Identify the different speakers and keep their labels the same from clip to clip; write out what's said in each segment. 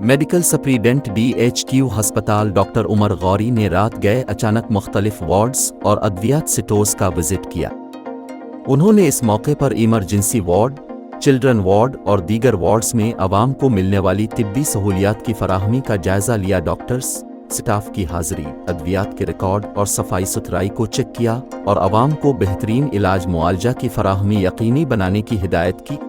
Speaker 1: Medical सप्रीडेंट DHQ हस्पताल doctor Umar Gauri ने रात गए अचानक मुख्तलिफ वार्ड्स और अद्वियात स्टोर्स का विजिट किया। उन्होंने इस मौके पर इमरजेंसी वार्ड, चिल्ड्रन वार्ड और दीगर वार्ड्स में आवाम को मिलने वाली तिब्बी सहूलियात की फराहमी का जायजा लिया। डॉक्टर्स, स्टाफ की हाजिरी, अद्वियात के रिकॉर्ड और सफाई सुथराई को चेक किया और आवाम को बेहतरीन इलाज मुआलजा की फराहमी यकीनी बनाने की हिदायत की।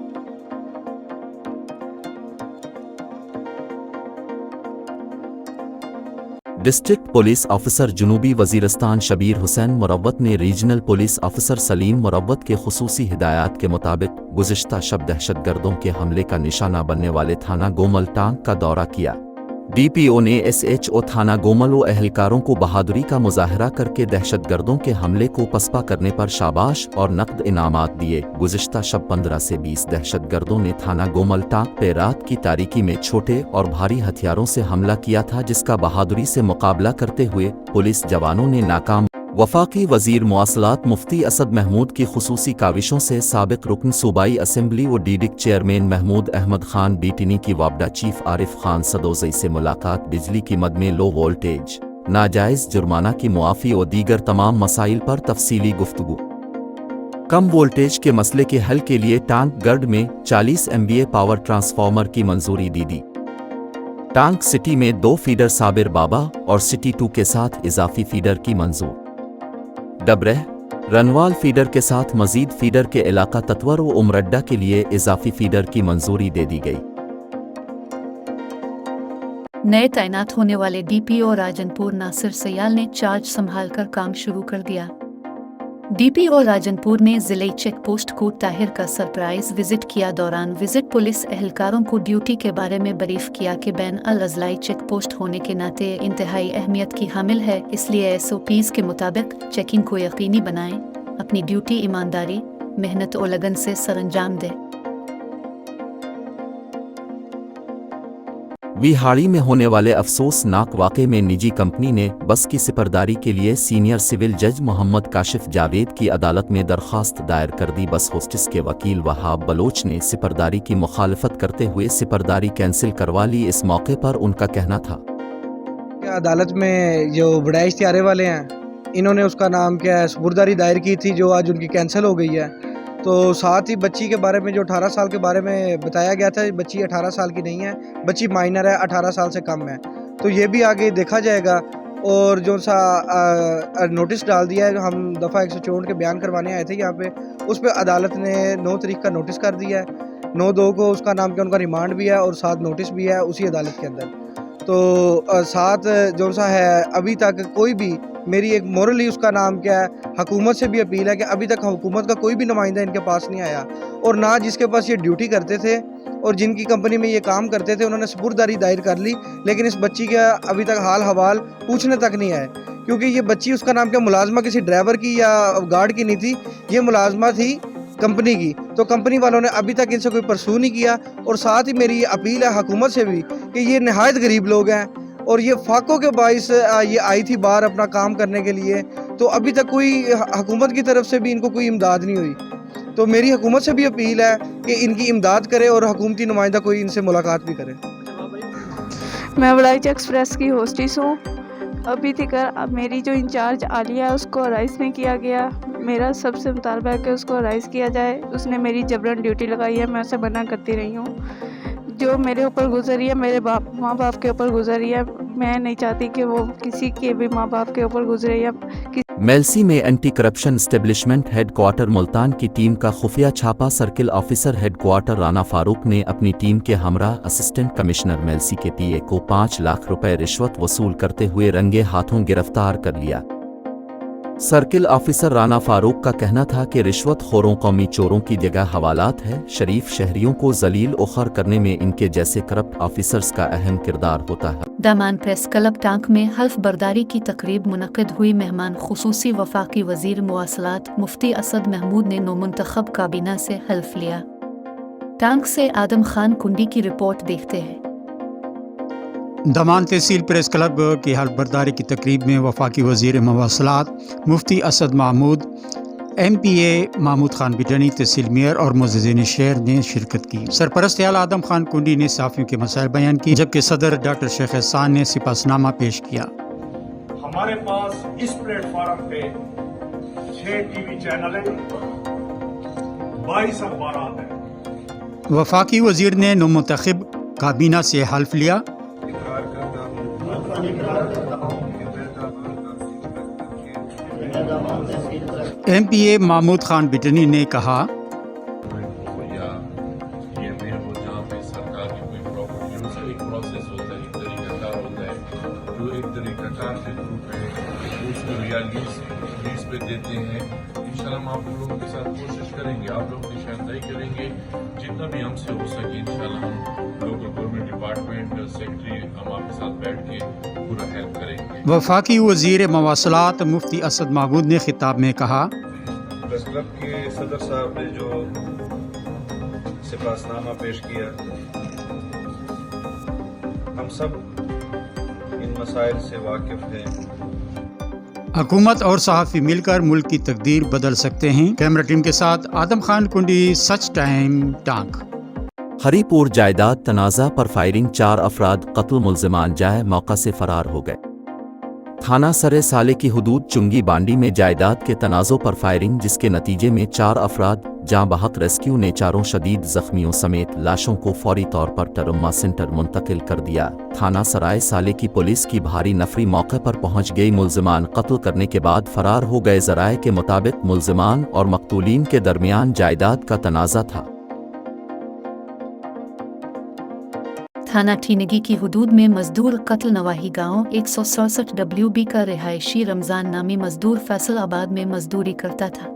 Speaker 1: डिस्ट्रिक्ट पुलिस ऑफिसर जुनूबी वजीरिस्तान शबीर हुसैन मुरव्वत ने regional police officer Saleem Marwat के खुसूसी हिदायत के मुताबिक गुज़िश्ता शब दहशतगर्दों के हमले का निशाना बनने वाले थाना गोमल टांग का दौरा किया। DPO ने SHO थाना गोमल व एहलकारों को बहादुरी का मुजाहरा करके दहशतगर्दों के हमले को पसपा करने पर शाबाश और नकद इनामात दिए। गुज़िश्ता शब 15 से 20 दहशतगर्दों ने थाना गोमल टांग पे रात की तारीकी में छोटे और भारी हथियारों से हमला किया था, जिसका बहादुरी से मुकाबला करते हुए पुलिस जवानों ने नाकाम। वफाकी वजीर मवासलात मुफ्ती असद महमूद की खुसूसी काविशों से साबिक रुकन सूबाई असम्बली व DDIC चेयरमैन महमूद अहमद खान बीटिनी की वाबडा चीफ आरिफ खान सदोज़ई से मुलाकात। बिजली की मद में लो वोल्टेज, नाजायज़ जुर्माना की मुआफ़ी और दीगर तमाम मसाइल पर तफसीली गुफ्तगू। कम वोल्टेज के मसले के हल के लिए टांग गर्ड में 40 MVA पावर ट्रांसफार्मर की मंजूरी दी। टांग सिटी में 2 फीडर साबिर बाबा और सिटी 2 के साथ इजाफी फीडर की मंजूर। डबरह, रनवाल फीडर के साथ मजीद फीडर के इलाका तत्वर व उमरड्डा के लिए इजाफी फीडर की मंजूरी दे दी गई।
Speaker 2: नए तैनात होने वाले DPO राजनपुर नासिर सयाल ने चार्ज संभालकर काम शुरू कर दिया। DPO राजनपुर ने जिले चेक पोस्ट कोट ताहिर का सरप्राइज विजिट किया। दौरान विजिट पुलिस एहलकारों को ड्यूटी के बारे में ब्रीफ किया कि बैन अल अजलाई चेक पोस्ट होने के नाते इंतहाई अहमियत की हामिल है, इसलिए SOPs के मुताबिक चेकिंग को यकीनी बनाएं, अपनी ड्यूटी ईमानदारी, मेहनत और लगन से सरअंजाम दें।
Speaker 1: विहाड़ी में होने वाले अफसोसनाक वाक़े में निजी कंपनी ने बस की सिपरदारी के लिए सीनियर सिविल जज मोहम्मद काशिफ जावेद की अदालत में दरख्वास्त दायर कर दी। बस होस्टिस के वकील वहाब बलोच ने सिपरदारी की मुखालफत करते हुए सिपरदारी कैंसिल करवा ली। इस मौके पर उनका कहना था,
Speaker 3: अदालत में जो बड़ाइश त्यारे वाले हैं, इन्होंने उसका नाम क्या है सुपुर्दारी दायर की थी, जो आज उनकी कैंसिल हो गई है। तो साथ ही बच्ची के बारे में जो 18 साल के बारे में बताया गया था, बच्ची 18 साल की नहीं है, बच्ची माइनर है, 18 साल से कम है। तो ये भी आगे देखा जाएगा। और जो सा नोटिस डाल दिया है, हम दफ़ा 164 के बयान करवाने आए थे यहाँ पे, उस पर अदालत ने 9 तारीख का नोटिस कर दिया है। 9/2 को उसका नाम क्या, उनका रिमांड भी है और साथ नोटिस भी है उसी अदालत के अंदर। तो साथ जो सा है अभी तक कोई भी, मेरी एक मोरली उसका नाम क्या है, हुकूमत से भी अपील है कि अभी तक हुकूमत का कोई भी नुमाइंदा इनके पास नहीं आया, और ना जिसके पास ये ड्यूटी करते थे और जिनकी कंपनी में ये काम करते थे, उन्होंने सुपुर्दारी दायर कर ली, लेकिन इस बच्ची का अभी तक हाल हवाल पूछने तक नहीं आए। क्योंकि ये बच्ची, उसका नाम क्या, मुलाजमा किसी ड्राइवर की या गार्ड की नहीं थी, ये मुलाजमा थी कंपनी की। तो कंपनी वालों ने अभी तक इनसे कोई परसू नहीं किया। और साथ ही मेरी अपील है हुकूमत से भी कि ये नहायत गरीब लोग हैं और ये फाकों के बाइस ये आई थी बाहर अपना काम करने के लिए, तो अभी तक कोई हुकूमत की तरफ से भी इनको कोई इमदाद नहीं हुई। तो मेरी हुकूमत से भी अपील है कि इनकी इमदाद करे और हुकूमती नुमाइंदा कोई इनसे मुलाकात भी करे।
Speaker 4: मैं बड़ाइच एक्सप्रेस की होस्टिस हूँ। अभी तक मेरी जो इंचार्ज आलिया है उसको अराइज नहीं किया गया। मेरा सबसे मुतालबा है कि उसको अराइज किया जाए। उसने मेरी जबरन ड्यूटी लगाई है, मैं उसे मना करती रही हूँ। जो मेरे ऊपर गुजरी है, मेरे माँ बाप के ऊपर गुजरी है, मैं नहीं चाहती कि वो किसी के भी माँ बाप के ऊपर गुजरे या
Speaker 1: मेलसी में anti corruption establishment headquarter Multan की टीम का खुफिया छापा। Circle officer headquarter Rana Farooq ने अपनी टीम के हमरा असिस्टेंट कमिश्नर मेलसी के PA को 5 लाख रुपए रिश्वत वसूल करते हुए रंगे हाथों गिरफ्तार कर लिया। सर्किल ऑफिसर राना फारूक का कहना था कि रिश्वत खोरों कौमी चोरों की जगह हवालात है। शरीफ शहरियों को जलील उखर करने में इनके जैसे करप्ट ऑफिसर्स का अहम किरदार होता है।
Speaker 2: दामान प्रेस क्लब टांक में हल्फ बर्दारी की तकरीब मुनक़िद हुई। मेहमान खुसूसी वफाकी वजीर मवासलात मुफ्ती असद महमूद ने नौमुंतखब काबीना से हल्फ लिया। टांक से आदम खान कुंडी की रिपोर्ट देखते हैं।
Speaker 5: दमान तहसील प्रेस क्लब की हल्फ बर्दारी की तकरीब में वफाकी वज़ीर मवासलात मुफ्ती असद महमूद ایم پی اے محمود خان بٹانی، تحصیل میئر اور معززین شہر نے شرکت کی۔ سرپرست اعلیٰ آدم خان کنڈی نے صحافیوں کے مسائل بیان کی، جبکہ صدر ڈاکٹر شیخ احسان نے سپاسنامہ پیش کیا۔
Speaker 6: ہمارے پاس اس پلیٹ فارم پہ 6 ٹی وی چینل ہیں، 22 اخبارات ہیں۔
Speaker 5: وفاقی وزیر نے نومنتخب کابینہ سے حلف لیا۔ ایم پی اے محمود خان بٹانی نے کہا،
Speaker 7: دیتے ہیں انشاءاللہ ہم آپ لوگوں کے ساتھ کوشش کریں گے، آپ لوگ نشاندہی کریں گے جتنا بھی ہم سے ہو سکے۔ انشاءاللہ ہم لوکل گورنمنٹ ڈپارٹمنٹ سیکرٹری ہم آپ کے ساتھ بیٹھ کے پورا ہیلپ کریں گے۔
Speaker 5: وفاقی وزیر مواصلات مفتی اسد محمود نے خطاب میں کہا،
Speaker 8: پریس کلب کے صدر صاحب نے جو سپاسنامہ پیش کیا، ہم سب ان مسائل سے واقف ہیں۔
Speaker 5: حکومت اور صحافی مل کر ملک کی تقدیر بدل سکتے ہیں۔ کیمرہ ٹیم کے ساتھ آدم خان کنڈی، سچ ٹائم ٹانک۔
Speaker 1: ہری پور جائیداد تنازع پر فائرنگ، 4 افراد قتل، ملزمان جائے موقع سے فرار ہو گئے۔ تھانہ سرے سالے کی حدود چنگی بانڈی میں جائیداد کے تنازع پر فائرنگ، جس کے نتیجے میں 4 افراد جاں بحق، ریسکیو نے 4 شدید زخمیوں سمیت لاشوں کو فوری طور پر ٹراما سینٹر منتقل کر دیا۔ تھانہ سرائے سالے کی پولیس کی بھاری نفری موقع پر پہنچ گئی۔ ملزمان قتل کرنے کے بعد فرار ہو گئے۔ ذرائع کے مطابق ملزمان اور مقتولین کے درمیان جائیداد کا تنازع تھا۔
Speaker 2: تھانہ ٹھینگی کی حدود میں مزدور قتل، نواحی گاؤں 167 WB کا رہائشی رمضان نامی مزدور فیصل آباد میں مزدوری کرتا تھا۔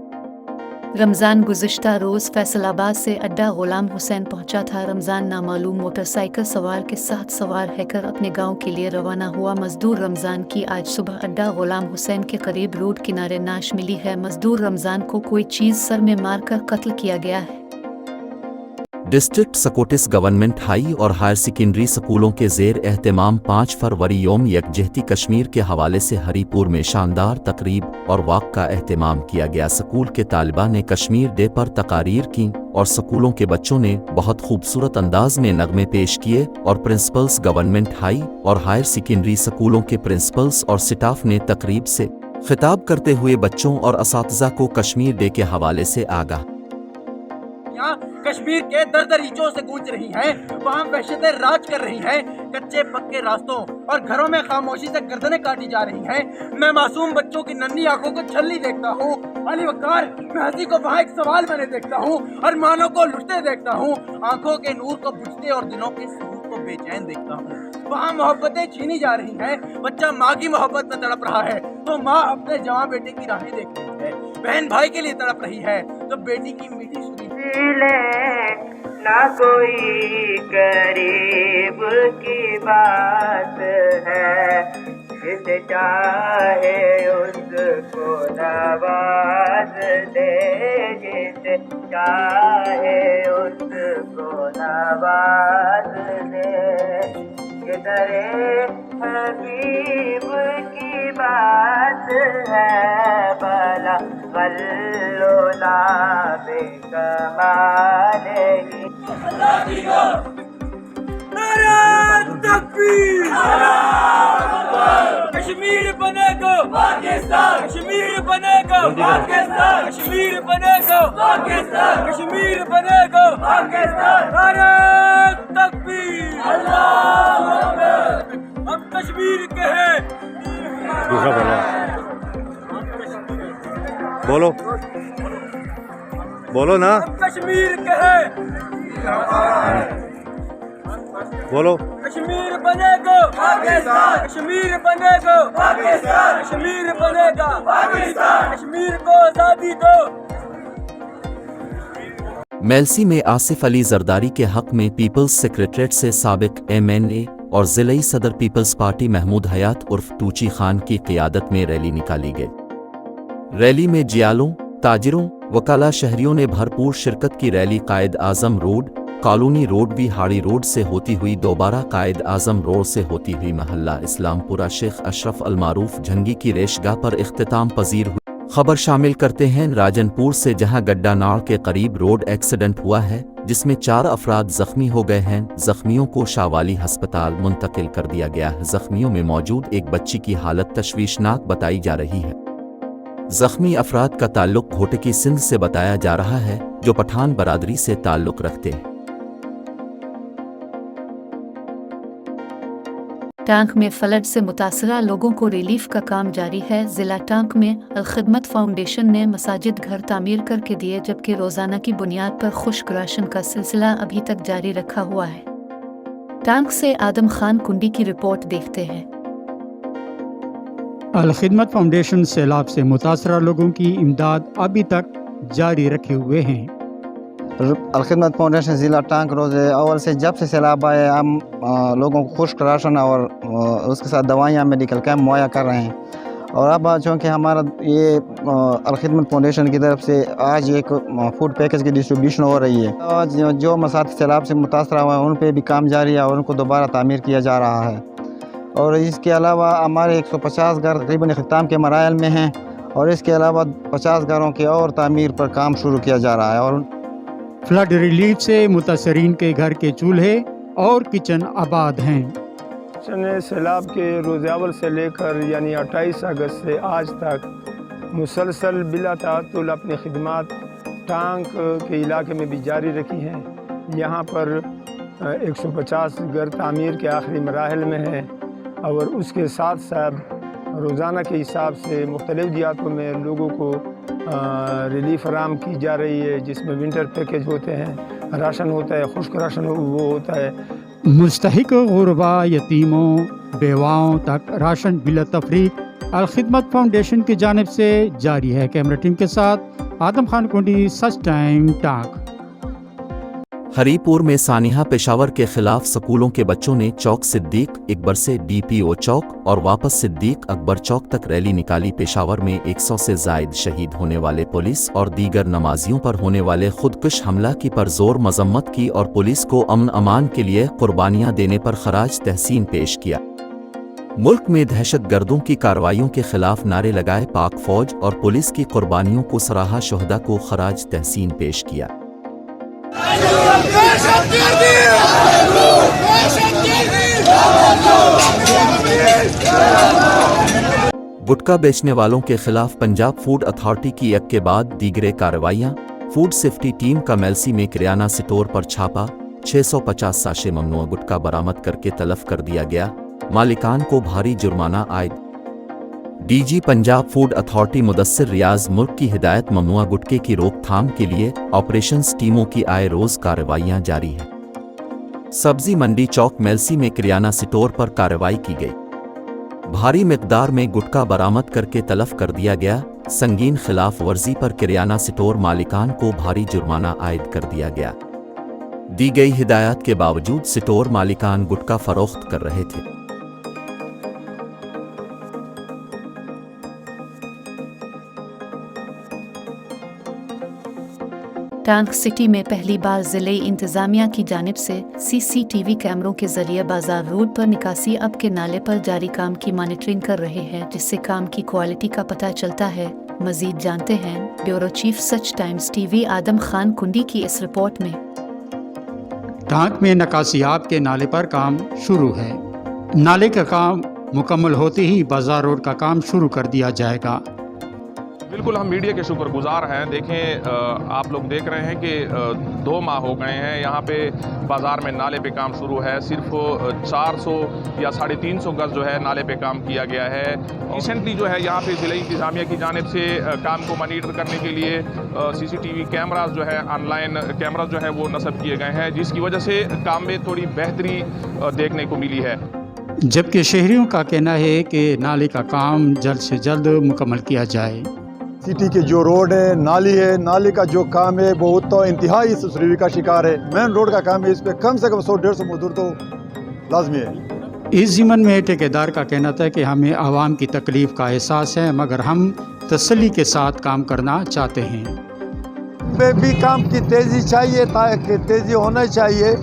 Speaker 2: رمضان گزشتہ روز فیصل آباد سے اڈا غلام حسین پہنچا تھا۔ رمضان نامعلوم موٹر سائیکل سوار کے ساتھ سوار ہے کر اپنے گاؤں کے لیے روانہ ہوا۔ مزدور رمضان کی آج صبح اڈا غلام حسین کے قریب روڈ کنارے نعش ملی ہے۔ مزدور رمضان کو کوئی چیز سر میں مار کر قتل کیا گیا ہے۔
Speaker 1: ڈسٹرکٹ سکوٹس گورنمنٹ ہائی اور ہائر سیکنڈری سکولوں کے زیر اہتمام 5 فروری یوم یکجہتی کشمیر کے حوالے سے ہری پور میں شاندار تقریب اور واک کا اہتمام کیا گیا۔ سکول کے طالبہ نے کشمیر ڈے پر تقاریر کی اور سکولوں کے بچوں نے بہت خوبصورت انداز میں نغمے پیش کیے اور پرنسپلز گورنمنٹ ہائی اور ہائر سیکنڈری سکولوں کے پرنسپلز اور سٹاف نے تقریب سے خطاب کرتے ہوئے بچوں اور اساتذہ کو کشمیر ڈے کے حوالے سے آگاہ۔
Speaker 9: کشمیر کے در دریچوں سے گونج رہی ہیں، وہاں وحشتیں راج کر رہی ہیں، کچے پکے راستوں اور گھروں میں خاموشی سے گردنیں کاٹی جا رہی ہیں۔ میں معصوم بچوں کی ننھی آنکھوں کو چھلنی دیکھتا ہوں۔ علی وقار مہدی کو وہاں ایک سوال میں نے دیکھتا ہوں، اور مانوں کو لٹتے دیکھتا ہوں، آنکھوں کے نور کو بجھتے اور دلوں کے سرور کو بے چین دیکھتا ہوں۔ وہاں محبتیں چھینی جا رہی ہیں، بچہ ماں کی محبت میں تڑپ رہا ہے تو ماں اپنے جوان بیٹے کی راہیں دیکھ رہی ہے، بہن بھائی کے لیے تڑپ رہی ہے تو بیٹی کی میٹھی سنی
Speaker 10: نہ کوئی قریب کی بات ہے، جسے چاہے اس کو نواز دے، جسے چاہے اس کو نواز دے، کدھر حبیب کی بات ہے، بلا غلولا بے کمال ہی۔
Speaker 9: کشمیر بنے گا پاکستان، کشمیر بنے گا پاکستان، کشمیر بنے گا پاکستان، کشمیر بنے گا پاکستان۔ نعرہ تکبیر، اللہ اکبر۔ ہم کشمیر کے ہیں۔
Speaker 8: بولو بولو نا،
Speaker 9: ہم کشمیر کے ہیں۔
Speaker 8: بولو،
Speaker 9: کشمیر بنے گا پاکستان، کشمیر بنے گا پاکستان، کشمیر بنے گا پاکستان، کشمیر کو آزادی دو۔
Speaker 1: میلسی میں آصف علی زرداری کے حق میں پیپلز سیکریٹریٹ سے سابق MNA اور ضلعی صدر پیپلز پارٹی محمود حیات عرف ٹوچی خان کی قیادت میں ریلی نکالی گئی۔ ریلی میں جیالوں، تاجروں، وکلاء شہریوں نے بھرپور شرکت کی۔ Rally Quaid Azam road, colony road, بہاڑی road سے ہوتی ہوئی دوبارہ قائد اعظم روڈ سے ہوتی ہوئی محلہ اسلام پورہ شیخ اشرف المعروف جھنگی کی ریش گاہ پر اختتام پذیر ہوئی۔ खबर शामिल करते हैं राजनपुर से, जहां गड्डा नाड़ के करीब रोड एक्सीडेंट हुआ है जिसमें 4 अफराद जख्मी हो गए हैं। जख्मियों को शावाली अस्पताल मुंतकिल कर दिया गया है। जख्मियों में मौजूद एक बच्ची की हालत तशवीशनाक बताई जा रही है। जख्मी अफराद का ताल्लुक घोटकी सिंध से बताया जा रहा है, जो पठान बरादरी से ताल्लुक रखते हैं।
Speaker 2: टांक में फ्लड से मुतासरा लोगों को रिलीफ का काम जारी है। जिला टांक में अलखिदमत फाउंडेशन ने मसाजिद घर तामीर करके दिए, जबकि रोजाना की बुनियाद पर खुश्क राशन का सिलसिला अभी तक जारी रखा हुआ है। टांक से आदम खान कुंडी की रिपोर्ट देखते हैं।
Speaker 5: अलखिदमत फाउंडेशन सैलाब से मुतासरा लोगों की इमदाद अभी तक जारी रखे हुए हैं।
Speaker 11: अलखिदमत फाउंडेशन ज़िला टांक रोज़ अव्वल से जब से सैलाब आए हम लोगों को खुश्क राशन और उसके साथ दवाइयाँ मेडिकल कैंप मुहैया कर रहे हैं। और अब चूँकि हमारा ये अलखिदमत फाउंडेशन की तरफ से आज एक फूड पैकेज की डिस्ट्रीब्यूशन हो रही है। आज जो मसात सैलाब से मुतासर हुआ है उन पर भी काम जारी है और उनको दोबारा तामीर किया जा रहा है। और इसके अलावा हमारे 150 घर तकरीबन इख्तिताम के मराइल में हैं और इसके अलावा 50 घरों के और तामीर पर काम शुरू किया जा रहा है। और
Speaker 5: फ्लड रिलीफ से मुतासरीन के घर के चूल्हे और किचन आबाद हैं।
Speaker 12: सैलाब के रोज़ अव्वल से लेकर यानी 28 अगस्त से आज तक मुसलसल बिला तातुल अपनी खिदमत टांक के इलाके में भी जारी रखी हैं। यहाँ पर 150 घर तामीर के आखिरी मराहल में हैं और उसके साथ साथ रोज़ाना के हिसाब से मुख्तलिफ़ जिहातों में लोगों को रिलीफ फराम की जा रही है, जिसमें विंटर पैकेज होते हैं, राशन होता है, खुश्क राशन वो होता है।
Speaker 5: मुस्तहिक गुरबा यतीमों बेवाओं तक राशन बिला तफरीक अलखिदमत फाउंडेशन की जानिब से जारी है। कैमरा टीम के साथ आदम खान कुंडी, सच टाइम टांक।
Speaker 1: हरीपुर में सानिहा पेशावर के खिलाफ स्कूलों के बच्चों ने चौक सिद्दीक अकबर से DPO चौक और वापस सिद्दीक अकबर चौक तक रैली निकाली। पेशावर में 100 से जायद शहीद होने वाले पुलिस और दीगर नमाजियों पर होने वाले खुदकुश हमला की परजोर मजम्मत की और पुलिस को अमन अमान के लिए कुर्बानियां देने पर खराज तहसीन पेश किया। मुल्क में दहशत गर्दों की कार्रवाइयों के खिलाफ नारे लगाए। पाक फौज और पुलिस की कुर्बानियों को सराहा। शोहदा को खराज तहसीन पेश किया। गुटखा बेचने वालों के खिलाफ पंजाब फूड अथॉरिटी की एक के बाद दीगरे कार्रवाइयां। फूड सेफ्टी टीम का मेलसी में किराना स्टोर पर छापा। 650 साशे ममनुआ गुटखा बरामद करके तलब कर दिया गया। मालिकान को भारी जुर्माना आयद। DG Punjab food authority Mudassir Riaz मुल्क की हिदायत, ममनुआ गुटखे की रोकथाम के लिए ऑपरेशंस टीमों की आए रोज कार्रवाइयां जारी है। सब्जी मंडी चौक मेलसी में किराना स्टोर पर कार्रवाई की गई। भारी मिकदार में गुटखा बरामद करके तलब कर दिया गया। संगीन खिलाफ वर्जी पर किराना स्टोर मालिकान को भारी जुर्माना आयद कर दिया गया। दी गई हिदायत के बावजूद स्टोर मालिकान गुटखा फरोख्त कर रहे थे।
Speaker 2: टांक सिटी में पहली बार जिले इंतजामिया की जानिब से CCTV कैमरों के जरिए बाजार रोड पर निकासी अब के नाले पर जारी काम की मॉनिटरिंग कर रहे हैं, जिससे काम की क्वालिटी का पता चलता है। मजीद जानते हैं bureau chief such times TV आदम खान कुंडी की इस रिपोर्ट में।
Speaker 5: टांक में नकासियाब के नाले पर काम शुरू है। नाले का काम मुकम्मल होते ही बाजार रोड का काम शुरू कर दिया जाएगा।
Speaker 13: बिल्कुल हम मीडिया के शुक्रगुजार हैं। देखें आप लोग देख रहे हैं कि 2 माह हो गए हैं यहाँ पे बाज़ार में नाले पे काम शुरू है। सिर्फ 400 या 350 गज जो है नाले पे काम किया गया है। रिसेंटली जो है यहाँ पे ज़िला इंतज़ामिया की जानिब से काम को मॉनिटर करने के लिए CCTV कैमरास जो है, ऑनलाइन कैमरास जो है वो नस्ब किए गए हैं, जिसकी वजह से काम में थोड़ी बेहतरी देखने को मिली है।
Speaker 5: जबकि शहरियों का कहना है कि नाले का काम जल्द से जल्द मुकम्मल किया जाए।
Speaker 14: सिटी के जो रोड है, नाली है, नाली का जो काम है बहुत तो इंतहाई सुसरीवी का शिकार है। मेन रोड का काम है, इस पे कम से कम 100-150 मजदूर तो लाजमी है।
Speaker 5: इस ज़िमन में ठेकेदार का कहना था कि हमें आवाम की तकलीफ का एहसास है, मगर हम तसल्ली के साथ काम करना चाहते हैं।
Speaker 14: पे भी काम की तेज़ी चाहिए, ताकि तेज़ी होना चाहिए।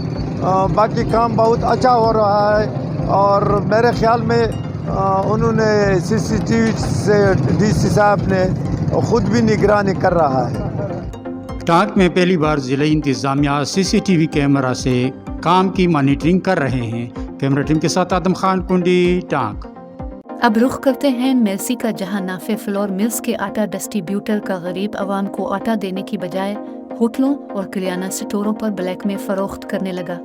Speaker 14: बाकी काम बहुत अच्छा हो रहा है और मेरे ख्याल में उन्होंने CCTV से DC साहब ने और ख़ुद भी निगरानी कर रहा है।
Speaker 5: टांक में पहली बार ज़िला इंतज़ामिया CCTV कैमरा से काम की मॉनिटरिंग कर रहे हैं। कैमरा टीम के साथ आदम खान कुंडी, टांक।
Speaker 2: अब रुख करते हैं मेलसी का, जहां नाफे फ्लोर मिल्स के आटा डिस्ट्रीब्यूटर का गरीब आवाम को आटा देने की बजाय होटलों और किराना स्टोरों पर ब्लैक में फ़रोख्त करने लगा।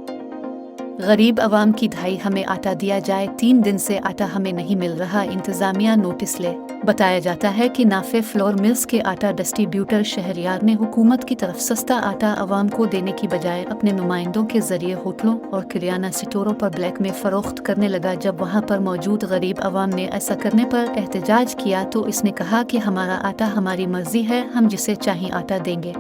Speaker 2: गरीब आवाम की दहाई, हमें आटा दिया जाए, 3 दिन से आटा हमें नहीं मिल रहा, इंतज़ामिया नोटिस ले। बताया जाता है कि नाफे फ्लोर मिल्स के आटा डिस्ट्रीब्यूटर शहरियार ने हुकूमत की तरफ सस्ता आटा आवाम को देने की बजाय अपने नुमाइंदों के जरिए होटलों और किराना स्टोरों पर ब्लैक में फ़रोख्त करने लगा। जब वहां पर मौजूद गरीब आवाम ने ऐसा करने पर एहतजाज किया तो इसने कहा कि हमारा आटा हमारी मर्जी है, हम जिसे चाहें आटा देंगे।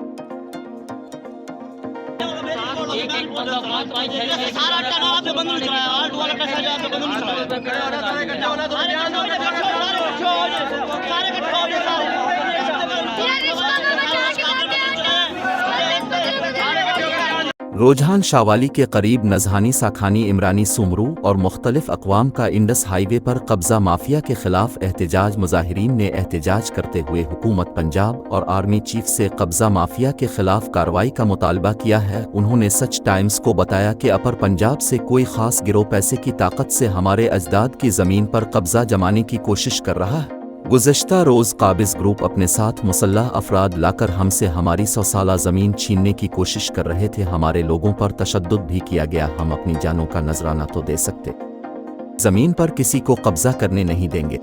Speaker 1: रोजहान शावाली के करीब नजहानी साखानी इमरानी सुमरू और मुख्तलिफ अक़वाम का इंडस हाईवे पर कब्ज़ा माफिया के खिलाफ एहतजाज। मुजाहिरीन ने एहतजाज करते हुए हुकूमत पंजाब और आर्मी चीफ से कब्ज़ा माफिया के खिलाफ कार्रवाई का मुतालबा किया है। उन्होंने सच टाइम्स को बताया कि अपर पंजाब से कोई ख़ास गिरोह पैसे की ताकत से हमारे अजदाद की ज़मीन पर कब्ज़ा जमाने की कोशिश कर रहा है। गुज़श्ता रोज़ काबिज़ ग्रुप अपने साथ मुसल्लह अफराद लाकर हमसे हमारी 100 साला ज़मीन छीनने की कोशिश कर रहे थे। हमारे लोगों पर तशद्दुद भी किया गया। हम अपनी जानों का नजराना तो दे सकते, ज़मीन पर किसी को कब्ज़ा करने नहीं देंगे।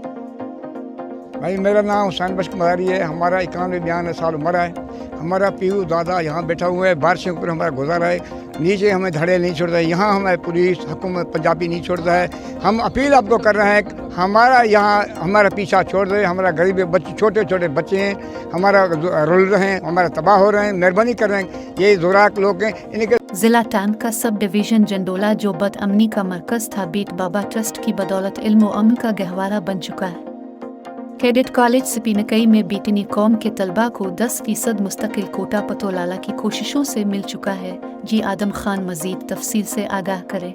Speaker 15: भाई मेरा नाम हुसैन बख्श मदारी है। हमारा 91 साल उम्र है। हमारा पीयू दादा यहाँ बैठा हुआ है। बारिश के ऊपर हमारा गुजारा है। नीचे हमें धड़े नहीं छोड़ता है। यहाँ हमें पुलिस हुकूमत पंजाबी नहीं छोड़ता है। हम अपील आपको कर रहे हैं, हमारा यहाँ हमारा पीछा छोड़ दे। हमारा गरीब बच्चे, छोटे छोटे बच्चे हैं, हमारा रुल रहे हैं, हमारा तबाह हो रहे हैं। मेहरबानी कर रहे हैं, ये ज़ोराक लोग हैं, इनके।
Speaker 2: ज़िला टांक का सब डिवीज़न जंडोला, जो बदअमनी का मरकज़ था, बीट बाबा ट्रस्ट की बदौलत इल्म व अमल का गहवारा बन चुका है। कैडेट कॉलेज सिपीनकई में बीटनी कौम के तलबा को 10% मुस्तकिल कोटा पतोलाला की कोशिशों से मिल चुका है। जी आदम खान मज़ीद तफसील से आगाह करें।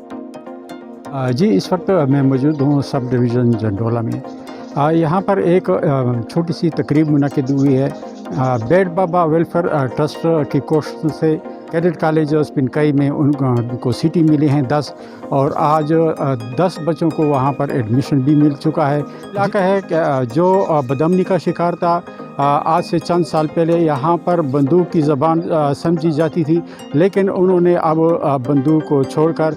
Speaker 5: जी, इस वक्त मैं मौजूद हूँ सब डिवीज़न जंडोला में। यहाँ पर एक छोटी सी तकरीब मुनक़िद हुई है। बेट बाबा वेलफेयर ट्रस्ट की कोशिश से कैडेट कॉलेज स्पिनकई में उनको सीटें मिली हैं 10, और आज 10 बच्चों को वहाँ पर एडमिशन भी मिल चुका है। इलाका है कि जो बदअमनी का शिकार था, आज से चंद साल पहले यहाँ पर बंदूक की ज़बान समझी जाती थी, लेकिन उन्होंने अब बंदूक को छोड़कर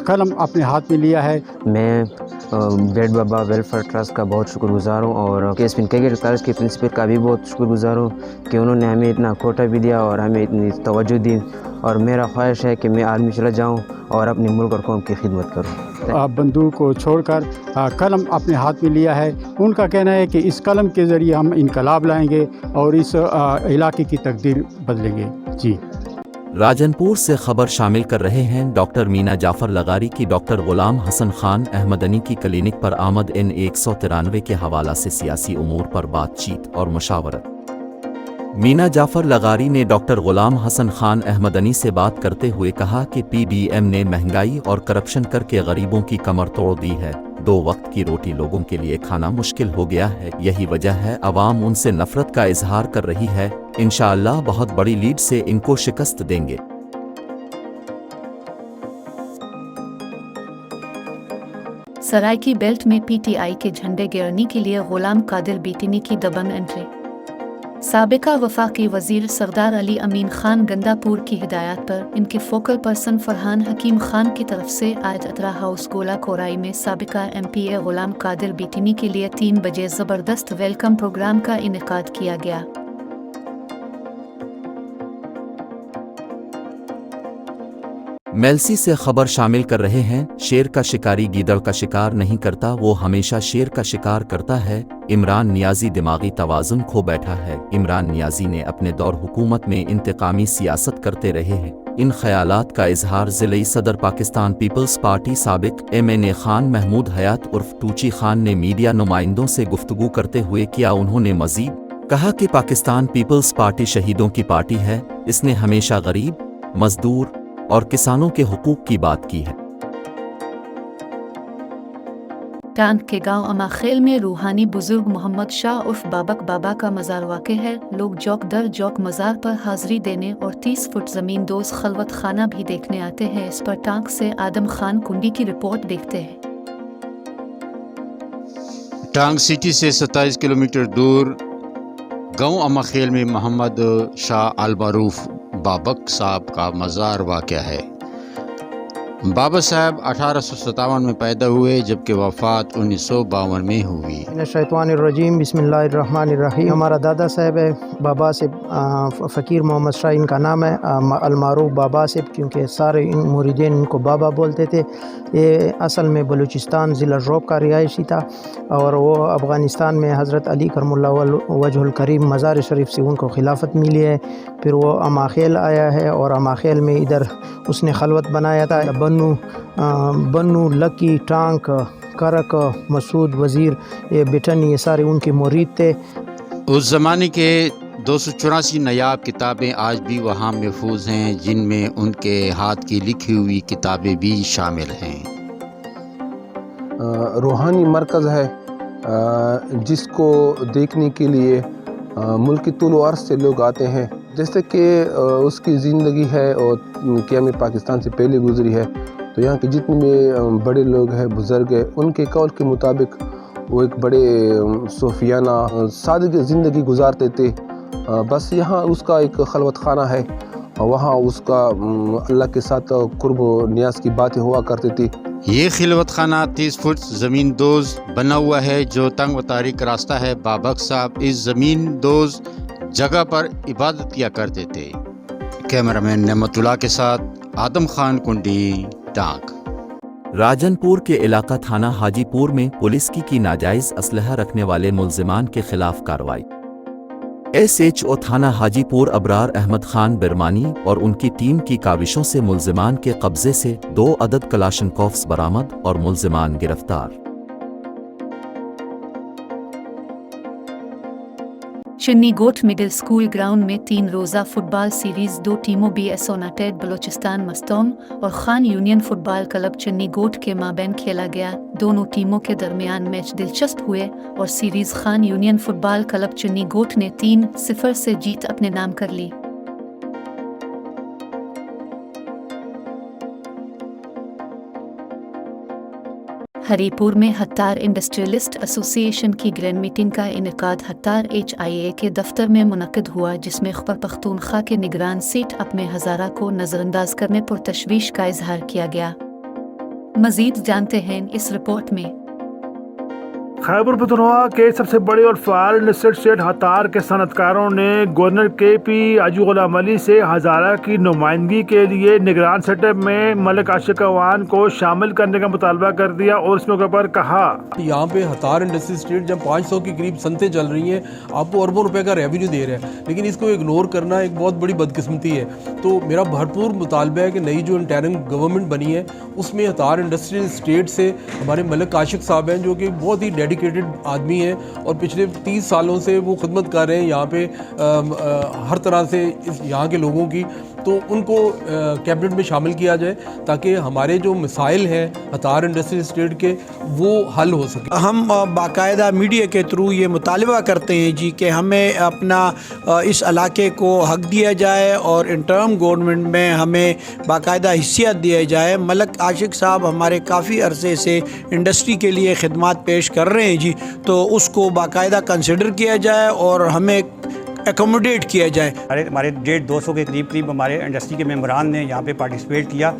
Speaker 5: कलम अपने हाथ में लिया है।
Speaker 16: मैं बेट बाबा वेलफेयर ट्रस्ट का बहुत शुक्रगुजार हूँ और कैडेट कॉलेज के प्रिंसिपल का भी बहुत शुक्रगुजार हूँ कि उन्होंने हमें इतना कोटा भी दिया और हमें इतनी तवज्जो दी। और मेरा ख्वाहिश है कि मैं आर्मी चला जाऊँ और अपने मुल्क और कौम की खिदमत करूँ।
Speaker 5: बंदूक को छोड़कर कलम अपने हाथ में लिया है। उनका कहना है कि इस कलम के ज़रिए हम इनकलाब लाएंगे और इस इलाके की तकदीर बदलेंगे। जी,
Speaker 1: राजनपुर से खबर शामिल कर रहे हैं डॉक्टर मीना जाफ़र लगारी की डॉक्टर ग़ुलाम हसन खान अहमदनी की क्लिनिक पर आमद। N 193 के हवाला से सियासी उमूर पर बातचीत और मुशावरत। मीना जाफ़र लगारी ने डॉक्टर ग़ुलाम हसन खान अहमदनी से बात करते हुए कहा कि PDM ने महंगाई और करप्शन करके गरीबों की कमर तोड़ दी है। 2 वक्त की रोटी लोगों के लिए खाना मुश्किल हो गया है। यही वजह है अवाम उनसे नफरत का इजहार कर रही है। इंशाअल्लाह बहुत बड़ी लीड से इनको शिकस्त देंगे।
Speaker 2: सराइकी बेल्ट में PTI के झंडे गिरने के लिए ग़ुलाम कादिर बीटनी की दबंग एंट्री। साबिका वफाकी वज़ीर सरदार अली अमीन खान गंदापुर की हिदायत पर इनके फोकल पर्सन फरहान हकीम खान की तरफ से आज अतरा हाउस गोला कोराई में साबिका MPA ग़ुलाम कादिर बीटनी के लिए 3 बजे ज़बरदस्त वेलकम प्रोग्राम का इनेकाद किया गया।
Speaker 1: मेलसी से खबर शामिल कर रहे हैं। शेर का शिकारी गीदड़ का शिकार नहीं करता, वो हमेशा शेर का शिकार करता है। इमरान नियाज़ी दिमागी तवाज़ुन खो बैठा है। इमरान नियाज़ी ने अपने दौर हुकूमत में इंतकामी सियासत करते रहे हैं। इन ख्यालात का इजहार ज़िले सदर पाकिस्तान पीपल्स पार्टी साबिक MNA खान महमूद हयात उर्फ टूची खान ने मीडिया नुमाइंदों से गुफ्तगू करते हुए किया। उन्होंने मज़ीद कहा कि पाकिस्तान पीपल्स पार्टी शहीदों की पार्टी है। इसने हमेशा गरीब, मजदूर और किसानों के हुकूक की बात की है।
Speaker 2: टांग के गांव अमाखेल में रूहानी बुजुर्ग मोहम्मद शाह उर्फ बाबक बाबा का मज़ार वाक़ है। लोग जौक दर जौक मज़ार पर हाज़िरी देने और 30 फुट ज़मीन दोज़ खलवत खाना भी देखने आते हैं। इस पर टांग से आदम खान कुंडी की रिपोर्ट देखते हैं।
Speaker 17: टांग सिटी से 27 किलोमीटर दूर गांव अमाखेल में मोहम्मद शाह अलमारूफ बाबक साहब का मज़ार वाक़ है। बाबा साहब 1857 में पैदा हुए जबकि वफ़ात 1952 में हुई।
Speaker 18: शैतानिर्रजीम बिस्मिल्लाहिर्रहमानिर्रहीम। हमारा दादा साहब है बाबा से फ़कीर मोहम्मद शाह इनका नाम है, अलमारूफ बाबा से, क्योंकि सारे मुरीदीन इनको बाबा बोलते थे। ये असल में बलूचिस्तान ज़िला रोब का रिहायशी था और वो अफ़गानिस्तान में हज़रत अली करमुल्लाहु वजहुल करीम मज़ार शरीफ से उनको खिलाफत मिली है। फिर वो अमाखेल आया है और अमाखेल में इधर उसने खलवत बनाया था। बन्नू, लकी, टांक, करक, मसूद, वज़ीर, ये बिटन, ये सारे उनके मुरीद थे।
Speaker 17: उस ज़माने के 284 नायाब किताबें आज भी वहाँ महफूज हैं, जिनमें उनके हाथ की लिखी हुई किताबें भी शामिल हैं।
Speaker 19: रूहानी मरकज़ है जिसको देखने के लिए मुल्क की तुल अर्ज़ से लोग आते हैं। जैसे कि उसकी ज़िंदगी है और क़याम पाकिस्तान से पहले गुज़री है, तो यहाँ के जितने भी बड़े लोग हैं, बुज़ुर्ग हैं, उनके कौल के मुताबिक वो एक बड़े सूफियाना सादगी ज़िंदगी गुजारते थे। बस यहाँ उसका एक खलवत खाना है, वहाँ उसका अल्लाह के साथ कुर्ब नियाज़ की बातें हुआ करती थी।
Speaker 17: ये खिलवत खाना 30 फुट ज़मीन दोज़ बना हुआ है जो तंग व तारीक रास्ता है। बाबक साहब इस ज़मीन दोज़ जगह पर इबादत किया करते थे। कैमरामैन नेमतुल्लाह के साथ आदम खान कुंडी, टांग।
Speaker 1: राजनपुर के इलाका थाना हाजीपुर में पुलिस की नाजायज़ असलहा रखने वाले मुल्ज़िमान के खिलाफ कार्रवाई। SHO थाना हाजीपुर अबरार अहमद खान बिरमानी और उनकी टीम की काविशों से मुल्ज़िमान के कब्ज़े से 2 अदद कलाशनकोव्स बरामद और मुल्ज़िमान गिरफ्तार।
Speaker 2: चन्नी गोट मिडिल स्कूल ग्राउंड में 3 रोज़ा फुटबॉल सीरीज़ 2 टीमों BS यूनाइटेड बलूचिस्तान मस्तौम और Khan union football club Channi Goth के माबैन खेला गया। दोनों टीमों के दरमियान मैच दिलचस्प हुए और series Khan union football club Channi Goth ने 3-0 से जीत अपने नाम कर ली। हरीपुर में हत्तार इंडस्ट्रियलिस्ट एसोसिएशन की ग्रैंड मीटिंग का इनेकाद हत्तार HIA के दफ्तर में मुनक़िद हुआ, जिसमें खैबर पख्तूनख्वा के निगरान सीट अपने हज़ारा को नज़रअंदाज करने पर तशवीश का इजहार किया गया। मज़ीद जानते हैं इस रिपोर्ट में।
Speaker 6: खैबर पख्तूनख्वा के सबसे बड़े और फ़ाल इंडस्ट्रियल स्टेट हतार के सनतकारों ने गवर्नर KP हाजी गुलाम अली से हज़ारा की नुमाइंदगी के लिए निगरान सेटअप में मलिक आशिक अवान को शामिल करने का मुतालबा कर दिया और इस मौके पर कहा,
Speaker 20: यहाँ पे हतार इंडस्ट्रियल स्टेट जब 500 के करीब सनतें चल रही हैं, आपको अरबों रुपए का रेवेन्यू दे रहे हैं, लेकिन इसको इग्नोर करना एक बहुत बड़ी बदकिस्मती है। तो मेरा भरपूर मुतालबा है कि नई जो इंटरिम गवर्नमेंट बनी है उसमें हतार इंडस्ट्रियल स्टेट से हमारे मलिक आशिक साहब हैं, जो कि बहुत ही डेडिकेटेड आदमी हैं और पिछले 30 सालों से वो खिदमत कर रहे हैं यहाँ पे हर तरह से यहाँ के लोगों की, तो उनको कैबिनेट में शामिल किया जाए ताकि हमारे जो मसाइल हैं हतार इंडस्ट्रियल स्टेट के वो हल हो सके।
Speaker 21: हम बाकायदा मीडिया के थ्रू ये मुतालबा करते हैं जी कि हमें अपना इस इलाके को हक दिया जाए और इंटर्म गवर्नमेंट में हमें बाकायदा हिस्सियत दिया जाए। मलिक आशिक साहब हमारे काफ़ी अरसे से इंडस्ट्री के लिए खिदमत पेश कर रहे हैं जी, तो उसको बाकायदा कंसिडर किया जाए और हमें एकोमोडेट किया जाए।
Speaker 22: हमारे 150-200 के करीब हमारे इंडस्ट्री के मेंबरान ने यहाँ पे पार्टिसिपेट किया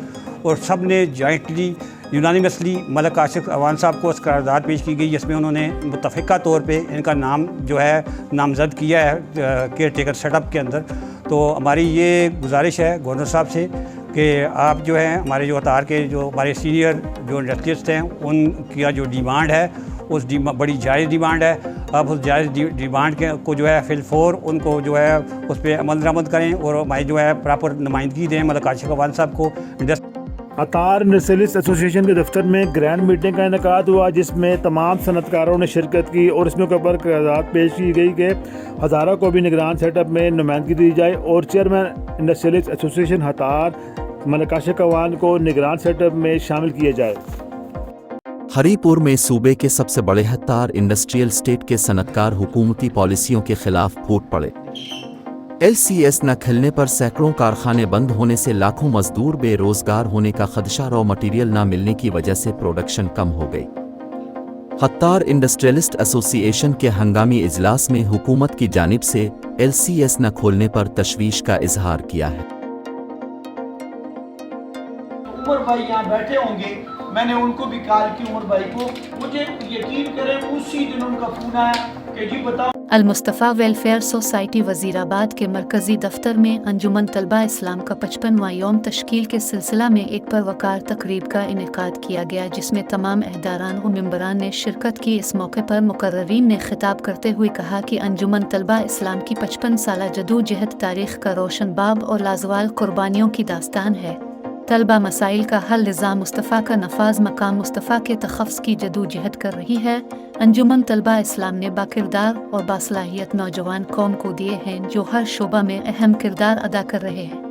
Speaker 22: और सब ने जॉइंटली यूनानिमसली मलिक आशिक अवान साहब को करारदाद पेश की गई, जिसमें उन्होंने मुतफ़िका तौर पे इनका नाम जो है नामज़द किया है केयर टेकर सेटअप के अंदर। तो हमारी ये गुजारिश है गवर्नर साहब से कि आप जो है हमारे जो हतार के जो हमारे सीनियर जो इंडस्ट्रियलिस्ट हैं उनकी जो डिमांड है उस बड़ी जायज़ डिमांड है, आप उस जायज़ डिमांड के को जो है फिलफोर उनको जो है उस पर अमल दरामद करें और हमारी जो है प्रॉपर नुमाइंदगी दें मलिक आशिक अवान साहब को।
Speaker 6: हतार इंडस्ट्रियलिस्ट एसोसिएशन के दफ्तर में ग्रैंड मीटिंग का इनेकाद हुआ, जिसमें तमाम सनतकारों ने शिरकत की और इसमें ऊपर करारदाद पेश की गई कि हज़ारा को भी निगरान सेटअप में नुमाइंदगी दी जाए और चेयरमैन इंडस्ट्रियलिस्ट एसोसिएशन हतार मलिक आशिक अवान को निगरान सेटअप में शामिल किया जाए।
Speaker 1: हरीपुर में सूबे के सबसे बड़े हत्तार इंडस्ट्रियल स्टेट के सनतकार हुकूमती पॉलिसियों के खिलाफ फूट पड़े। LCS न खिलने पर सैकड़ों कारखाने बंद होने से लाखों मजदूर बेरोजगार होने का खदशा, रॉ मटेरियल न मिलने की वजह से प्रोडक्शन कम हो गई। हत्तार इंडस्ट्रियलिस्ट एसोसिएशन के हंगामी इजलास में हुकूमत की जानिब से LCS न खोलने पर तशवीश का इजहार किया है।
Speaker 21: उमर भाई यहाँ बैठे होंगे, मैंने उनको भी कॉल की उमर भाई को, मुझे यकीन करें उसी दिन उनका फोन आया कि जी बताओ।
Speaker 2: अल-मुस्तफ़ा वेलफेयर सोसाइटी वज़ीराबाद के मरकज़ी दफ्तर में अंजुमन तलबा इस्लाम का 55वां यौम तश्कील के सिलसिला में एक परवकार तकरीब का इनेकाद किया गया, जिसमें तमाम अहदारान व मेंबरान ने शिरकत की। इस मौके पर मुकर्ररीन ने खिताब करते हुए कहा कि अंजुमन तलबा इस्लाम की 55 साला जदोजहद तारीख़ का रोशन बाब और लाजवाल कुर्बानियों की दास्तान है। तलबा मसाइल का हल, निज़ाम मुस्तफ़ा का नफाज, मकाम मुस्तफ़ा के तख़फ़्फ़ुज़ की जदोजहद कर रही है। अंजुमन तलबा इस्लाम ने बाकिरदार और बासलाहियत नौजवान कौम को दिए हैं जो हर शोबा में अहम किरदार अदा कर रहे हैं।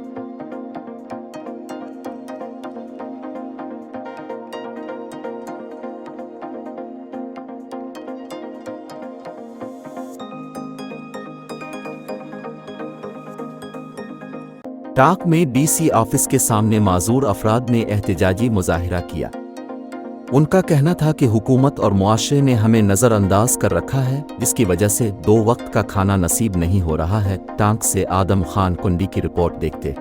Speaker 1: टाक में DC ऑफिस के सामने माजूर अफराद ने एहतजाजी मुजाहिरा किया। उनका कहना था कि हुकूमत और मुआशरे ने हमें नज़रअंदाज कर रखा है, जिसकी वजह से 2 वक्त का खाना नसीब नहीं हो रहा है। टांक से आदम खान कुंडी की रिपोर्ट देखते।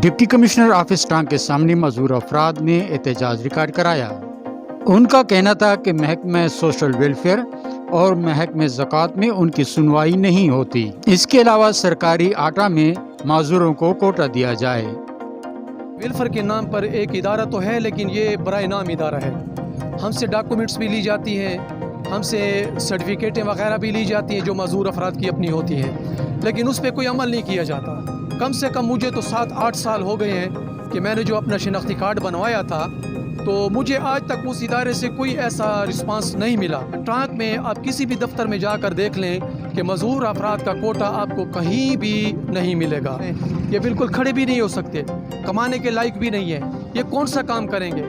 Speaker 5: डिप्टी कमिश्नर ऑफिस टांक के सामने माजूर अफराद ने एहतजाज रिकॉर्ड कराया। उनका कहना था कि महकमा सोशल वेलफेयर और महकमे ज़कात में उनकी सुनवाई नहीं होती। इसके अलावा सरकारी आटा में माजूरों को कोटा दिया जाए।
Speaker 3: वेलफेयर के नाम पर एक इदारा तो है, लेकिन ये बराए नाम इदारा है। हमसे डॉक्यूमेंट्स भी ली जाती हैं, हमसे सर्टिफिकेटें वगैरह भी ली जाती हैं जो माजूर अफराद की अपनी होती हैं, लेकिन उस पर कोई अमल नहीं किया जाता। कम से कम मुझे तो 7-8 साल हो गए हैं कि मैंने जो अपना शिनाख्ती कार्ड बनवाया था, तो मुझे आज तक उस इदारे से कोई ऐसा रिस्पांस नहीं मिला। टांक में आप किसी भी दफ्तर में जाकर देख लें कि मजदूर अफराद का कोटा आपको कहीं भी नहीं मिलेगा। ये बिल्कुल खड़े भी नहीं हो सकते, कमाने के लायक भी नहीं है। ये कौन सा काम करेंगे?